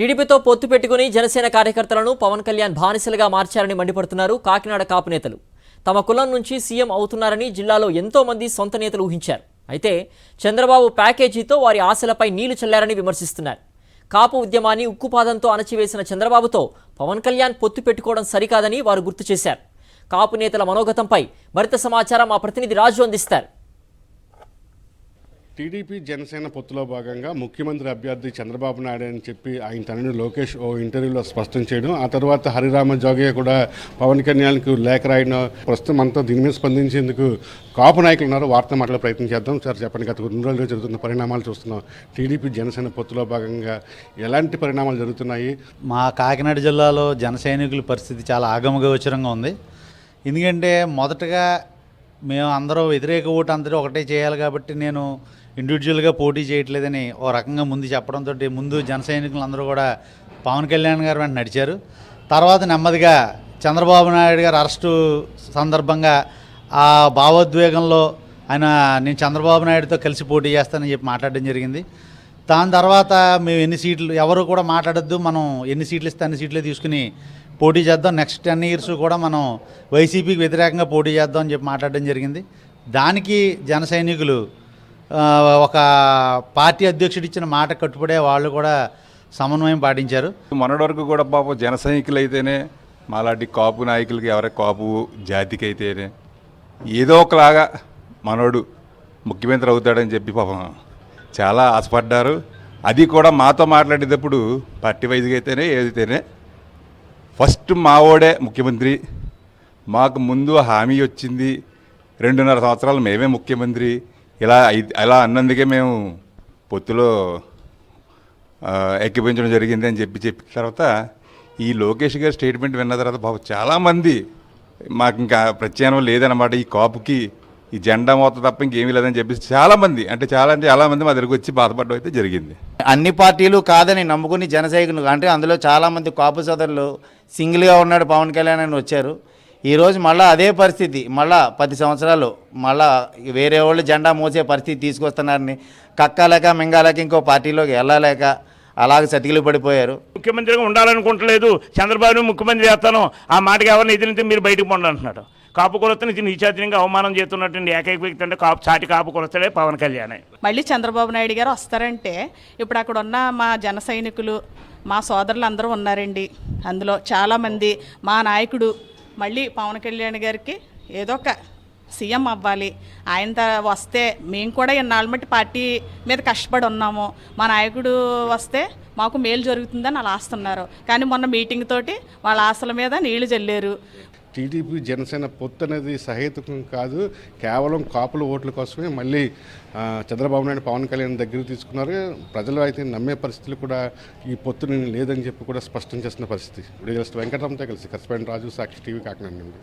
టీడీపీతో పొత్తు పెట్టుకుని జనసేన కార్యకర్తలను పవన్ కళ్యాణ్ బానిసలుగా మార్చారని మండిపడుతున్నారు కాకినాడ కాపు నేతలు. తమ కులం నుంచి సీఎం అవుతున్నారని జిల్లాలో ఎంతో మంది సొంత నేతలు ఊహించారు. అయితే చంద్రబాబు ప్యాకేజీతో వారి ఆశలపై నీళ్లు చల్లారని విమర్శిస్తున్నారు. కాపు ఉద్యమాన్ని ఉక్కుపాదంతో అణచివేసిన చంద్రబాబుతో పవన్ కళ్యాణ్ పొత్తు పెట్టుకోవడం సరికాదని వారు గుర్తు చేశారు. కాపు నేతల మనోగతంపై మరింత సమాచారం మా ప్రతినిధి రాజు అందిస్తారు. టీడీపీ జనసేన పొత్తులో భాగంగా ముఖ్యమంత్రి అభ్యర్థి చంద్రబాబు నాయుడు అని చెప్పి ఆయన తండ్రి లోకేష్ ఓ ఇంటర్వ్యూలో స్పష్టం చేయడం, ఆ తర్వాత హరిరామ జోగయ్య కూడా పవన్ కళ్యాణ్కు లేఖ రాయడం, ప్రస్తుతం అంతా దీని మీద స్పందించేందుకు కాపు నాయకులు ఉన్నారు. వార్త మాటల ప్రయత్నం చేద్దాం. సార్ చెప్పండి, గత 2 రోజులుగా జరుగుతున్న పరిణామాలు చూస్తున్నాం. టీడీపీ జనసేన పొత్తులో భాగంగా ఎలాంటి పరిణామాలు జరుగుతున్నాయి? మా కాకినాడ జిల్లాలో జన సైనికుల పరిస్థితి చాలా ఆగమగోచరంగా ఉంది. ఎందుకంటే మొదటగా మేము అందరూ వ్యతిరేక ఓటు అందరూ ఒకటే చేయాలి కాబట్టి నేను ఇండివిజువల్గా పోటీ చేయట్లేదని ఓ రకంగా ముందు చెప్పడంతో ముందు జన సైనికులు అందరూ కూడా పవన్ కళ్యాణ్ గారు వెంట నడిచారు. తర్వాత నెమ్మదిగా చంద్రబాబు నాయుడు గారు అరెస్టు సందర్భంగా ఆ భావోద్వేగంలో నేను చంద్రబాబు నాయుడుతో కలిసి పోటీ చేస్తానని చెప్పి మాట్లాడడం జరిగింది. దాని తర్వాత మేము ఎన్ని సీట్లు ఎవరు కూడా మాట్లాడొద్దు, మనం ఎన్ని సీట్లు ఇస్తే అన్ని సీట్లే తీసుకుని పోటీ చేద్దాం, నెక్స్ట్ 10 years కూడా మనం వైసీపీకి వ్యతిరేకంగా పోటీ చేద్దాం అని చెప్పి మాట్లాడడం జరిగింది. దానికి జన సైనికులు ఒక పార్టీ అధ్యక్షుడు ఇచ్చిన మాట కట్టుబడే వాళ్ళు కూడా సమన్వయం పాటించారు. మొన్నటి వరకు కూడా పాపం జన సైనికులు అయితేనే, మాలాంటి కాపు నాయకులకి ఎవరైనా కాపు జాతికి అయితేనే ఏదో ఒకలాగా మనోడు ముఖ్యమంత్రి అవుతాడని చెప్పి పాపం చాలా ఆశపడ్డారు. అది కూడా మాతో మాట్లాడేటప్పుడు పార్టీ వైజ్గా అయితేనే ఏదైతేనే ఫస్ట్ మావోడే ముఖ్యమంత్రి, మాకు ముందు హామీ వచ్చింది 2.5 సంవత్సరాలు మేమే ముఖ్యమంత్రి, ఇలా అన్నందుకే మేము పొత్తులో ఎక్కిపించడం జరిగింది అని చెప్పిన తర్వాత ఈ లోకేష్ గారి స్టేట్మెంట్ విన్న తర్వాత బాబు చాలామంది మాకు ఇంకా ప్రత్యామ్నాయం లేదన్నమాట, ఈ కాపుకి ఈ జెండా మోత తప్ప ఇంకేమీ లేదని చెప్పేసి చాలామంది మా దగ్గరికి వచ్చి బాధపడడం అయితే జరిగింది. అన్ని పార్టీలు కాదని నమ్ముకుని జన సైనికులు అంటే అందులో చాలామంది కాపు సోదరులు సింగిల్గా ఉన్నాడు పవన్ కళ్యాణ్ అని వచ్చారు. ఈరోజు మళ్ళీ అదే పరిస్థితి, మళ్ళీ 10 సంవత్సరాలు మళ్ళీ వేరే వాళ్ళు జెండా మోసే పరిస్థితి తీసుకొస్తున్నారని కక్కలేక మింగాలేక ఇంకో పార్టీలోకి వెళ్ళలేక అలాగే సతికిలు పడిపోయారు. ముఖ్యమంత్రిగా ఉండాలనుకుంటలేదు, చంద్రబాబు ముఖ్యమంత్రి చేస్తాను ఆ మాటకి ఎవరిని ఎదిరితే మీరు బయటకు పొండి అంటున్నాడు. కాపు కులస్తుని నీచాతీయంగా అవమానం చేస్తున్నటువంటి ఏకైక వ్యక్తి అంటే చాటి కాపు కులస్తుడే పవన్ కళ్యాణ్. మళ్ళీ చంద్రబాబు నాయుడు గారు వస్తారంటే ఇప్పుడు అక్కడ ఉన్న మా జన సైనికులు మా సోదరులు అందరూ ఉన్నారండి. అందులో చాలామంది మా నాయకుడు మళ్ళీ పవన్ కళ్యాణ్ గారికి ఏదో ఒక సీఎం అవ్వాలి, ఆయన వస్తే మేము కూడా ఇన్నాళ్ళ మట్టి పార్టీ మీద కష్టపడి ఉన్నాము, మా నాయకుడు వస్తే మాకు మేలు జరుగుతుందని అలా ఆస్తున్నారు. కానీ మొన్న మీటింగ్ తోటి వాళ్ళ ఆశల మీద నీళ్లు చల్లారు. టీడీపీ జనసేన పొత్తు అనేది సహేతుకం కాదు, కేవలం కాపుల ఓట్ల కోసమే మళ్ళీ చంద్రబాబు నాయుడు పవన్ కళ్యాణ్ దగ్గర తీసుకున్నారు. ప్రజలు అయితే నమ్మే పరిస్థితులు కూడా ఈ పొత్తుని లేదని చెప్పి కూడా స్పష్టం చేస్తున్న పరిస్థితి. వెంకటరామతో కలిసి కరెస్పాండెంట్ రాజు, సాక్షి టీవీ, కాకినాడ నుండి.